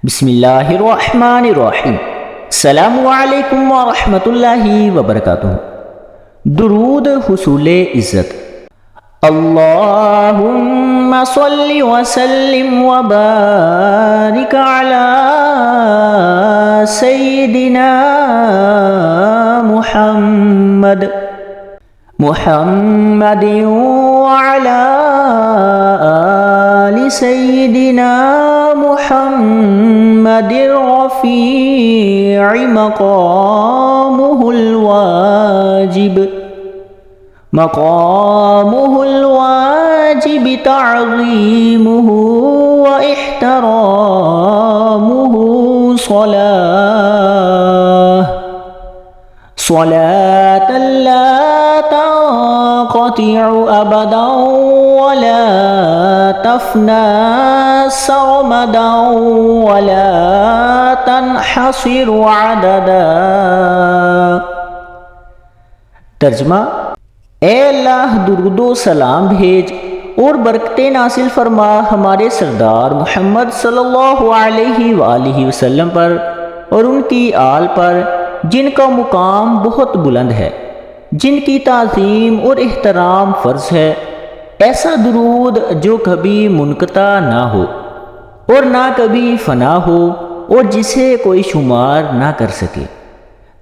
बिस्मिल्लाहिर्रहमानिर्रहीम। अस्सलामु अलैकुम व रहमतुल्लाहि व बरकातुहू। दुरूद हुसूले इज़्ज़त। अल्लाहुम्मा सल्लि व सल्लिम व बारिक अला सय्यिदिना मुहम्मद मुहम्मदिन व अला आलि सय्यिदिना मुहम्मदिर रफ़ीइ मक़ामुहुल वाजिब तअज़ीमुहु व इहतरामुहु स्वलातन ला तंक़तिअ अबदन व ला तफ़ना सरमदन व ला तनहसिरु अददा। तर्जुमा, ए अल्लाह दुरूदो सलाम भेज और बरकतें नासिल फरमा हमारे सरदार मोहम्मद सल्लल्लाहु अलैहि वसल्लम पर और उनकी आल पर, जिनका मुकाम बहुत बुलंद है, जिनकी ताज़ीम और एहतराम फ़र्ज़ है। ऐसा दुरूद जो कभी मुनक़ता ना हो और ना कभी फ़ना हो और जिसे कोई शुमार ना कर सके।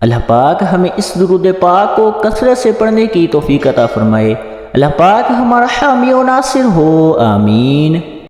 अल्लाह पाक हमें इस दुरूद पाक को कसरत से पढ़ने की तौफ़ीक़ अता फ़रमाए। अल्लाह पाक हमारा हामी और नासिर हो, आमीन।